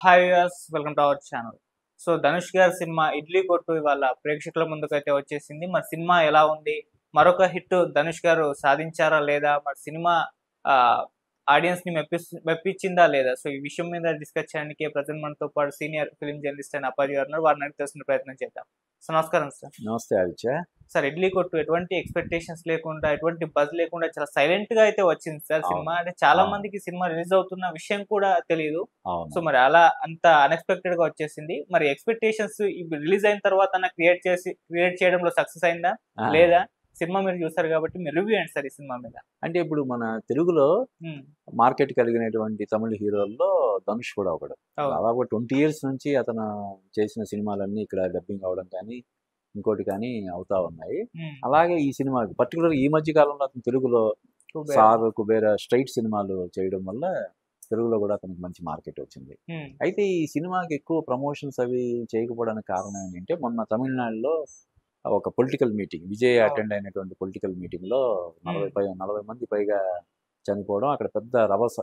Hi viewers, welcome to our channel. So Dhanush గారి cinema 'idli కొట్టు' ఇవాళ ప్రేక్షకుల ముందుకైతే వచ్చేసింది. మరి సినిమా ఎలా ఉంది? మరొక హిట్ ధనుష్ గారు సాధించారా లేదా? మరి సినిమా ఆహ్, ఆడియన్స్‌ని మెప్పించిందా లేదా? సో ఈ విషయం మీద డిస్కస్ చేయడానికి ప్రెజెంట్ మనతో పాటు సీనియర్ ఫిల్మ్ జర్నలిస్ట్ అయిన అప్పాజీ గారు ఉన్నారు. వారిని అడిగి తెలుసుకునే ప్రయత్నం చేద్దాం. సో నమస్కారం సార్. నమస్తే ఆదిత్య. సార్ 'ఇడ్లీ కొట్టు' ఎటువంటి ఎక్స్‌పెక్టేషన్స్ లేకుండా, ఎటువంటి బజ్ లేకుండా చాలా సైలెంట్‌గా అయితే వచ్చింది సార్ సినిమా. అవును. అంటే చాలా అవును. మందికి సినిమా రిలీజ్ అవుతున్న విషయం కూడా తెలీదు. అవును. సో మరి అలా అంత అన్‌ఎక్స్‌పెక్టెడ్‌గా వచ్చేసింది. మరి ఎక్స్‌పెక్టేషన్స్ ఇప్పుడు రిలీజ్ అయిన తర్వాతన్నా క్రియేట్ చేయడంలో సక్సెస్ అయిందా? ఆ! లేదా? సినిమా మీరు చూసారు కాబట్టి మీ రివ్యూ ఏంటి సార్ ఈ సినిమా మీద? అంటే ఇప్పుడు మన తెలుగులో హ్మ్. మార్కెట్ కలిగినటువంటి తమిళ హీరోల్లో ధనుష్ కూడా ఒకడు. అవును. దాదాపు 20 ఇయర్స్ నుంచి అతను చేసిన సినిమాలన్నీ ఇక్కడ డబ్బింగ్ అవ్వడం కానీ, ఇంకోటి కానీ అవుతా ఉన్నాయి. హ్మ్. అలాగే ఈ సినిమాకి పర్టిక్యులర్‌గా ఈ మధ్య కాలంలో అతను తెలుగులో 'కుబేరా'. 'సార్', 'కుబేర' స్ట్రెయిట్ సినిమాలు చేయడం వల్ల తెలుగులో కూడా అతనికి మంచి మార్కెట్ వచ్చింది. హ్మ్. అయితే ఈ సినిమాకి ఎక్కువ ప్రమోషన్స్ అవి చేయకపోవడానికి కారణం ఏంటంటే, మొన్న తమిళనాడులో ఒక పొలిటికల్ మీటింగ్ విజయ్ అవును. అటెండ్ అయినటువంటి పొలిటికల్ మీటింగ్‌లో హ్మ్. 40 మంది పైగా చనిపోవడం, అక్కడ పెద్ద రభస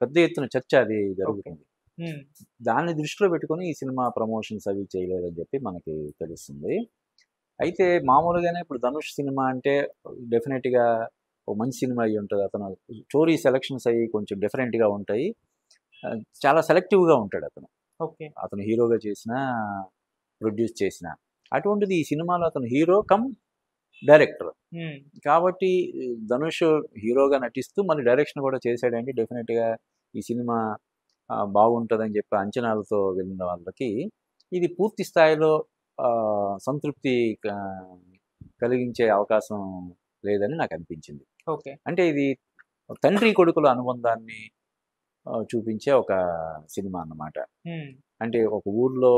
పెద్ద ఎత్తున చర్చ అది ఓకే. జరుగుతుంది. హ్మ్. దాన్ని దృష్టిలో పెట్టుకొని ఈ సినిమా ప్రమోషన్స్ అవి చేయలేదని చెప్పి మనకి తెలుస్తుంది. అయితే మామూలుగానే ఇప్పుడు ధనుష్ సినిమా అంటే డెఫినెట్‌గా ఒక మంచి సినిమా అయ్యుంటది. అతను స్టోరీ సెలక్షన్స్ అయ్యి కొంచెం డిఫరెంట్‌గా ఉంటాయి. చాలా సెలెక్టివ్‌గా ఉంటాడతను. ఓకే. అతను హీరోగా చేసినా, ప్రొడ్యూస్ చేసినా. అటువంటిది ఈ సినిమాలో అతను హీరో కమ్ డైరెక్టర్. హ్మ్. కాబట్టి ధనుష్ హీరోగా నటిస్తూ మళ్ళీ డైరెక్షన్ కూడా చేశాడంటే డెఫినెట్‌గా ఈ సినిమా బాగుంటదని చెప్పి అంచనాలతో వెళ్ళిన వాళ్ళకి ఇది పూర్తి స్థాయిలో సంతృప్తి క కలిగించే అవకాశం లేదని నాకనిపించింది. ఓకే. అంటే ఇది తండ్రి కొడుకుల అనుబంధాన్ని చూపించే ఒక సినిమా అన్నమాట. హ్మ్. అంటే ఒక ఊర్లో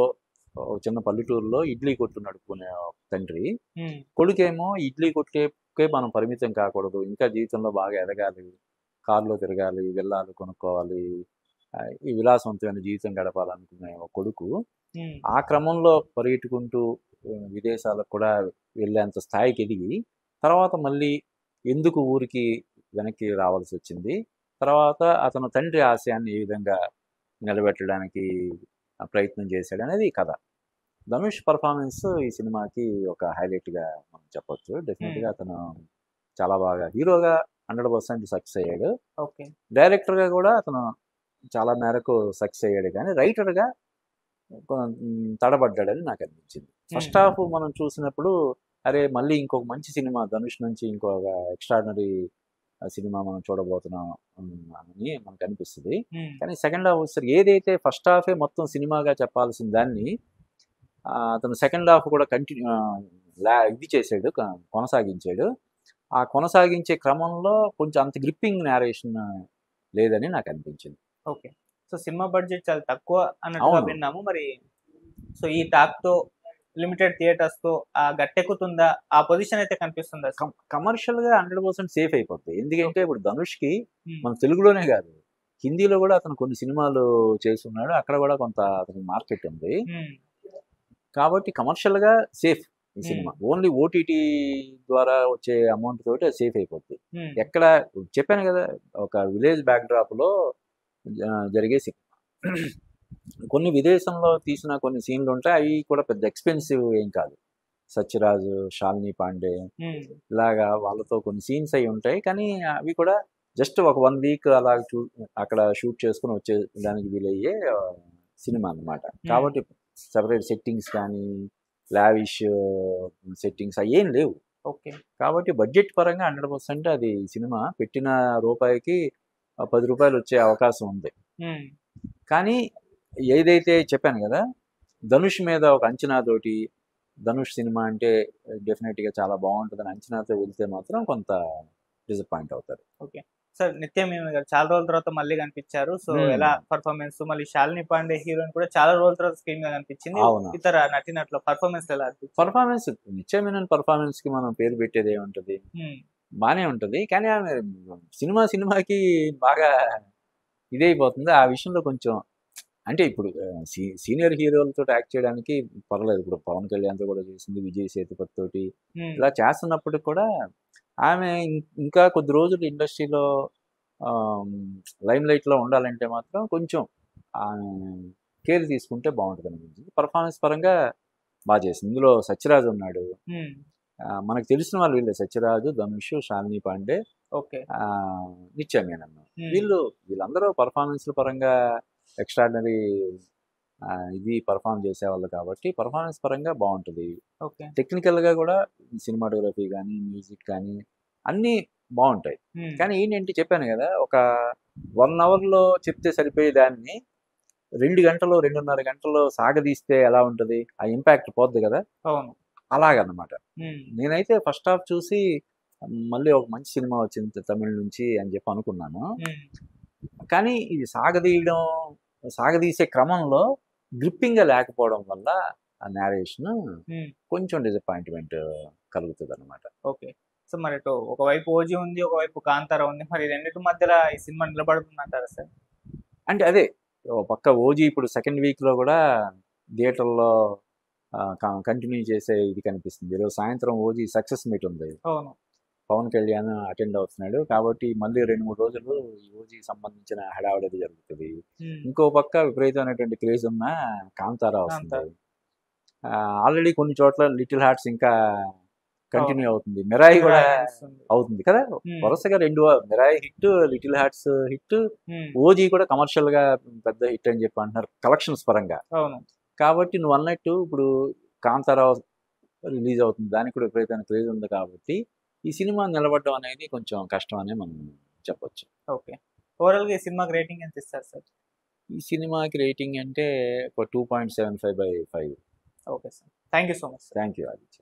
ఒక చిన్న పల్లెటూరులో ఇడ్లీ కొట్టు నడుపుకునే ఒక తండ్రి, హ్మ్. కొడుకేమో ఇడ్లీ కొట్టేకే మనం పరిమితం కాకూడదు. ఇంకా జీవితంలో బాగా ఎదగాలి. కార్‌లో తిరగాలి, విల్లాలు కొనుక్కోవాలి. ఈ విలాసవంతమైన జీవితం గడపాలనుకునే ఒక కొడుకు, హ్మ్. ఆ క్రమంలో పరిగెట్టుకుంటూ విదేశాలకు కూడా వెళ్ళేంత స్థాయికి ఎదిగి, తర్వాత మళ్ళీ ఎందుకు ఊరికి వెనక్కి రావాల్సొచ్చింది. తర్వాత అతను తండ్రి ఆశయాన్ని ఏ విధంగా నిలబెట్టడానికి ప్రయత్నం చేశాడనేది కథ. ధనుష్ పర్ఫార్మెన్స్ ఈ సినిమాకి ఒక హైలైట్‌గా మనం చెప్పొచ్చు. హ్మ్. డెఫినిట్‌గా అతను చాలా బాగా హీరోగా 100% సక్సెస్ అయ్యాడు. ఓకే. డైరెక్టర్‌గా కూడా అతను చాలా మేరకు సక్సెస్ అయ్యాడు కానీ, రైటర్‌గా తడబడ్డాడని నాకనిపించింది. ఫస్ట్ హుహు. హాఫ్ మనం చూసినప్పుడు, అరే! మళ్ళీ ఇంకొక మంచి సినిమా ధనుష్ నుంచి ఇంకొక ఎక్స్ట్రార్డినరీ సినిమా మనం చూడబోతున్నాం అని మనకనిపిస్తది. హ్మ్. కానీ సెకండ్ హాఫ్ వచ్చేసరికి ఏదైతే ఫస్ట్ హాఫే మొత్తం సినిమాగా చెప్పాల్సిన దాన్ని అతను సెకండ్ హాఫ్ కూడా ఇది చేసాడు, కొనసాగించాడు. ఆ కొనసాగించే క్రమంలో కొంచెం అంత గ్రిప్పింగ్ నేరేషన్ లేదని నాకనిపించింది. ఓకే. సో సినిమా బడ్జెట్ చాలా తక్కువ అన్నట్టుగా అవును. విన్నాము. మరి సో ఈ టాక్‌తో లిమిటెడ్ థియేటర్స్‌తో గట్టెక్కుతుందా? ఆ పొజిషన్ అయితే కనిపిస్తుందా సార్? కమర్షియల్‌గా 100% సేఫ్ అయిపోద్ది. ఎందుకంటే ఓకే. ఇప్పుడు ధనుష్‌కి హ్మ్. మన తెలుగులోనే గాదు, హిందీలో గూడా అతను కొన్ని సినిమాలు చేసున్నాడు. అక్కడ గూడా కొంత అతనికి మార్కెట్ ఉంది. హ్మ్. కాబట్టి కమర్షియల్‌గా సేఫ్ ఈ హ్మ్. సినిమా. ఓన్లీ ఓటీటీ ద్వారా వచ్చే అమౌంట్ తోటి అది సేఫ్ అయిపోద్ది. హ్మ్. ఎక్కడ చెప్పాను గదా! ఒక విలేజ్ బ్యాక్‌డ్రాప్‌లో జరిగే సినిమా. కొన్ని విదేశంలో తీసిన కొన్ని సీన్‌లుంటాయి. అయి కూడా పెద్ద ఎక్స్‌పెన్సివ్ ఏం కాదు. 'సత్యరాజు', 'శాలిని పాండే' హ్మ్. ఇలాగా వాళ్ళతో కొన్ని సీన్స్ అయి ఉంటాయి. కానీ అవి కూడా జస్ట్ ఒక 1 వీక్ అలాగ అక్కడ షూట్ చేసుకొని వచ్చేయడానికి వీలయ్యే సినిమా అన్నమాట. హ్మ్. కాబట్టి సెపరేట్ సెట్టింగ్స్ కానీ, లావిష్ సెట్టింగ్స్ అయ్యేం లేవు. ఓకే. కాబట్టి బడ్జెట్ పరంగా 100% అది సినిమా పెట్టిన రూపాయికి రూ. 10 వచ్చే అవకాశం ఉంది. హ్మ్. కానీ ఏదైతే చెప్పాను గదా! ధనుష్ మీద ఒక అంచనాతోటి, ధనుష్ సినిమా అంటే డెఫినెట్‌గా చాలా బావుంటదని అంచనాతో వెళ్తే మాత్రం కొంత డిసప్పాయింట్ అవుతారు. ఓకే. సార్ 'నిత్యమేమి' గారు చాలా రోజుల తర్వాత మళ్ళీ కనిపించారు. సో హ్మ్. ఎలా పెర్ఫార్మన్స్ మళ్ళీ 'శాలిని పాండే' హీరోయిన్ కూడా చాలా రోజుల తర్వాత స్క్రీన్ మీద కనిపించింది. అవును. ఇతర నటీనటుల పెర్ఫార్మన్స్ ఎలా అనిపించాయి? పర్ఫార్మెన్స్ నిత్యమేనన్ పర్ఫార్మెన్స్‌కి మనం పేరు పెట్టేదేముంటది? హ్మ్. బానే ఉంటది. కానీ ఆమె సినిమాకి బాగా ఇదైపోతుంది. ఆ విషయంలో కొంచెం అంటే ఇప్పుడు సీనియర్ హీరోలతోటి యాక్ట్ చేయడానికి పర్లేదు. ఇప్పుడు 'పవన్ కళ్యాణ్‌తో' కూడా చేసింది. 'విజయ్ సేతుపతి' తోటి హ్మ్. ఇలా చేస్తున్నప్పటికి కూడా ఆమె ఇంకా కొద్ది రోజులు ఇండస్ట్రీలో ఆహ్, లైమ్‌లైట్‌లో ఉండాలంటే మాత్రం కొంచెం ఆమె కేర్ తీసుకుంటే బాగుంటుంది అనిపించింది. పర్ఫార్మెన్స్ పరంగా బాగా చేసింది. ఇందులో సత్యరాజ్ ఉన్నాడు. మనకు తెలిసిన వాళ్ళు వీళ్ళే, సత్యరాజు, ధనుష్, శాలిని పాండే, ఓకే. నిత్య మేనన్. వీళ్ళందరూ పర్ఫార్మెన్స్ల పరంగా ఎక్స్ట్రాడినరీ ఇది పర్ఫామ్ చేసేవాళ్ళు కాబట్టి పర్ఫార్మెన్స్ పరంగా బాగుంటుంది. ఓకే. టెక్నికల్గా కూడా సినిమాటోగ్రఫీ కానీ మ్యూజిక్ కానీ అన్నీ బాగుంటాయి. కానీ ఏంటంటే చెప్పాను కదా, ఒక 1 అవర్లో చెప్తే సరిపోయే దాన్ని 2 గంటలు 2.5 గంటలు సాగదీస్తే ఎలా ఉంటుంది, ఆ ఇంపాక్ట్ పోద్ది కదా. అవును. అలాగన్నమాట. నేనైతే ఫస్ట్ హాఫ్ చూసి మళ్ళీ ఒక మంచి సినిమా వచ్చింది తమిళ నుంచి అని చెప్పి అనుకున్నాను. కానీ ఇది సాగదీసే క్రమంలో గ్రిప్పింగ్గా లేకపోవడం వల్ల ఆ నేరేషన్ కొంచెం డిసప్పాయింట్మెంట్ కలుగుతుంది అనమాట. ఓకే. సో మరి ఒకవైపు ఓజీ ఉంది, ఒకవైపు కాంతారా ఉంది. మరి రెండింటి మధ్యలో ఈ సినిమా నిలబడుతుంది అంటారా సార్? అంటే అదే పక్క ఓజీ ఇప్పుడు సెకండ్ వీక్లో కూడా థియేటర్లో కంటిన్యూ చేసే ఇది కనిపిస్తుంది. ఈరోజు సాయంత్రం ఓజీ సక్సెస్ మీట్ ఉంది. అవును. పవన్ కళ్యాణ్ అటెండ్ అవుతున్నాడు కాబట్టి మళ్ళీ 2-3 రోజులు ఈ ఓజీకి సంబంధించిన హడావిడి జరుగుతుంది. ఇంకో పక్క విపరీతమైనటువంటి క్రేజ్ ఉన్న కాంతారా వస్తుంది. ఆల్రెడీ కొన్ని చోట్ల లిటిల్ హార్ట్స్ ఇంకా కంటిన్యూ అవుతుంది. మిరాయి కూడా అవుతుంది కదా. వరుసగా 2 Mirai hit, little hearts hit, OG కూడా కమర్షియల్ గా పెద్ద హిట్ అని చెప్పి అంటున్నారు కలెక్షన్స్ పరంగా. కాబట్టి నువ్వు అన్నట్టు ఇప్పుడు కాంతారా రిలీజ్ అవుతుంది, దానికి కూడా విపరీతమైన క్రేజ్ ఉంది కాబట్టి ఈ సినిమా నిలబడడం అనేది కొంచెం కష్టం అనే మనం చెప్పొచ్చు. ఓకే. ఓవరాల్ గా ఈ సినిమాకి రేటింగ్ ఎంత ఇస్తారు సార్? ఈ సినిమాకి రేటింగ్ అంటే ఒక 2.75/5. Okay sir. Thank you so much. Thank you Aditya.